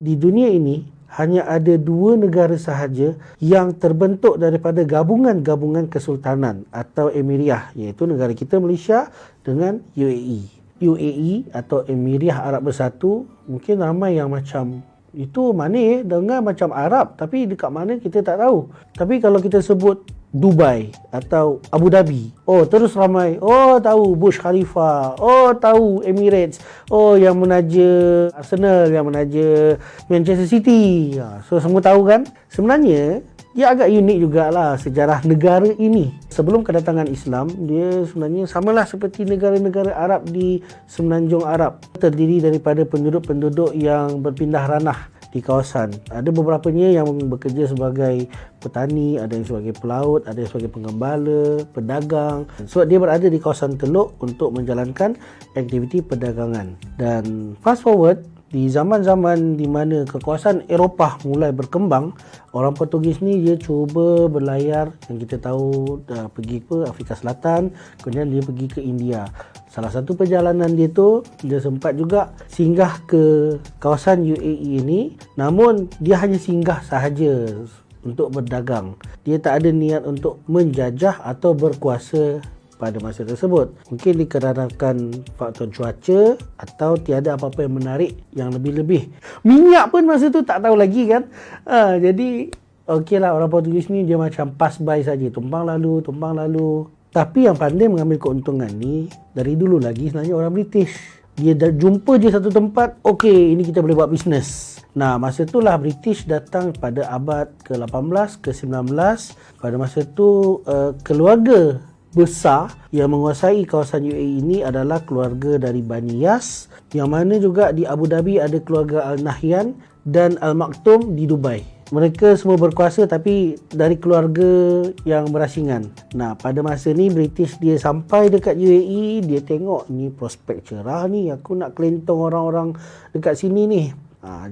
Di dunia ini hanya ada dua negara sahaja yang terbentuk daripada gabungan-gabungan kesultanan atau emiriyah, iaitu negara kita Malaysia dengan UAE. UAE atau Emiriyah Arab Bersatu, mungkin ramai yang macam itu mana dengar macam Arab tapi dekat mana kita tak tahu. Tapi kalau kita sebut Dubai atau Abu Dhabi, oh terus ramai, oh tahu Burj Khalifa, oh tahu Emirates, oh yang menaja Arsenal, yang menaja Manchester City. So semua tahu kan? Sebenarnya dia agak unik jugalah sejarah negara ini. Sebelum kedatangan Islam, dia sebenarnya samalah seperti negara-negara Arab di Semenanjung Arab. Terdiri daripada penduduk-penduduk yang berpindah ranah di kawasan. Ada beberapanya yang bekerja sebagai petani, ada yang sebagai pelaut, ada yang sebagai penggembala, pedagang. Sebab dia berada di kawasan Teluk untuk menjalankan aktiviti perdagangan. Dan fast forward, di zaman-zaman di mana kekuasaan Eropah mulai berkembang, orang Portugis ni dia cuba berlayar, yang kita tahu pergi ke Afrika Selatan, kemudian dia pergi ke India. Salah satu perjalanan dia tu, dia sempat juga singgah ke kawasan UAE ini, namun dia hanya singgah sahaja untuk berdagang. Dia tak ada niat untuk menjajah atau berkuasa pada masa tersebut. Mungkin dikarenakan faktor cuaca atau tiada apa-apa yang menarik yang lebih-lebih. Minyak pun masa tu tak tahu lagi kan. Jadi okeylah, orang Portugis ni dia macam pass by saja, tumpang lalu. Tapi yang pandai mengambil keuntungan ni dari dulu lagi sebenarnya orang British. Dia dah jumpa je satu tempat, okey ini kita boleh buat bisnes. Nah, masa itulah British datang pada abad ke-18, ke-19. Pada masa tu keluarga besar yang menguasai kawasan UAE ini adalah keluarga dari Bani Yas, yang mana juga di Abu Dhabi ada keluarga Al Nahyan dan Al Maktoum di Dubai. Mereka semua berkuasa tapi dari keluarga yang berasingan. Nah, pada masa ni British dia sampai dekat UAE, dia tengok ni prospek cerah ni, aku nak kelentong orang-orang dekat sini ni.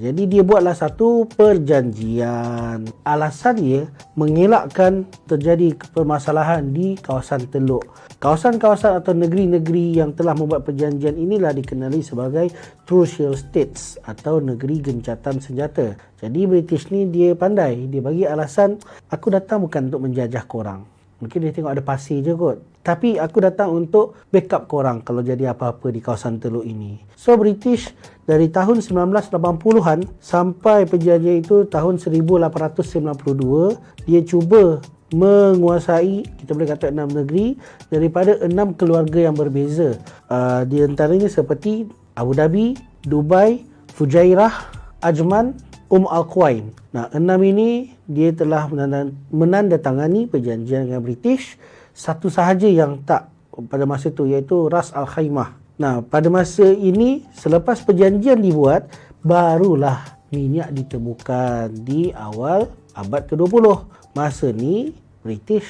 Jadi dia buatlah satu perjanjian. Alasan dia mengelakkan terjadi permasalahan di kawasan Teluk. Kawasan-kawasan atau negeri-negeri yang telah membuat perjanjian inilah dikenali sebagai Trucial States atau negeri gencatan senjata. Jadi British ni dia pandai. Dia bagi alasan, aku datang bukan untuk menjajah korang. Mungkin dia tengok ada pasir je kot. Tapi aku datang untuk backup korang kalau jadi apa-apa di kawasan Teluk ini. So British dari tahun 1980-an sampai perjanjian itu tahun 1892, dia cuba menguasai, kita boleh kata 6 negeri daripada 6 keluarga yang berbeza. Di antaranya seperti Abu Dhabi, Dubai, Fujairah, Ajman, Al-Quwain. Nah, 6 ini dia telah menandatangani perjanjian dengan British. Satu sahaja yang tak pada masa itu, iaitu Ras Al Khaimah. Nah, pada masa ini selepas perjanjian dibuat, barulah minyak ditemukan di awal abad ke-20. Masa ni British,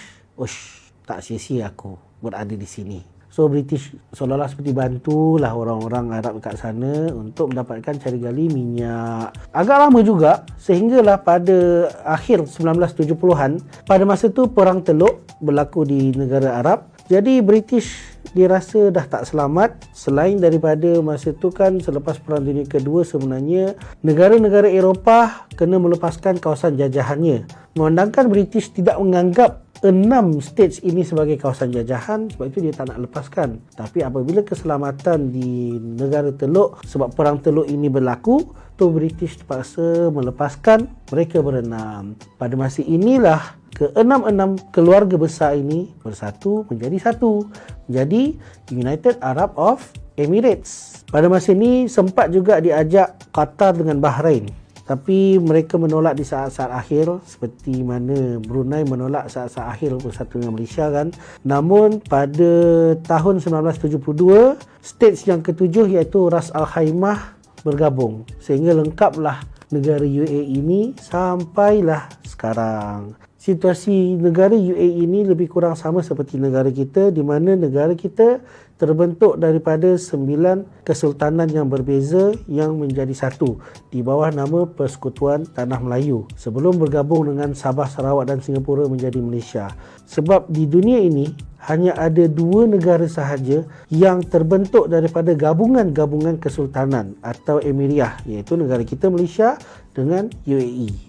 tak sia-sia aku berada di sini. So British seolah-olah seperti bantulah orang-orang Arab dekat sana untuk mendapatkan cari gali minyak. Agak lama juga sehinggalah pada akhir 1970-an, pada masa tu perang Teluk berlaku di negara Arab. Jadi British dia rasa dah tak selamat. Selain daripada masa tu kan selepas Perang Dunia Kedua, sebenarnya negara-negara Eropah kena melepaskan kawasan jajahannya. Memandangkan British tidak menganggap 6 states ini sebagai kawasan jajahan, sebab itu dia tak nak lepaskan. Tapi apabila keselamatan di negara Teluk, sebab perang Teluk ini berlaku, tu British terpaksa melepaskan mereka berenam. Pada masa inilah ke-6 keluarga besar ini bersatu menjadi satu, menjadi United Arab of Emirates. Pada masa ini sempat juga diajak Qatar dengan Bahrain, tapi mereka menolak di saat-saat akhir, seperti mana Brunei menolak saat-saat akhir bersatu dengan Malaysia kan. Namun pada tahun 1972, states yang ketujuh iaitu Ras Al Khaimah bergabung, sehingga lengkaplah negara UAE ini sampailah sekarang. Situasi negara UAE ini lebih kurang sama seperti negara kita, di mana negara kita terbentuk daripada 9 kesultanan yang berbeza yang menjadi satu di bawah nama Persekutuan Tanah Melayu sebelum bergabung dengan Sabah, Sarawak dan Singapura menjadi Malaysia. Sebab di dunia ini hanya ada 2 negara sahaja yang terbentuk daripada gabungan-gabungan kesultanan atau emiriyah, iaitu negara kita Malaysia dengan UAE.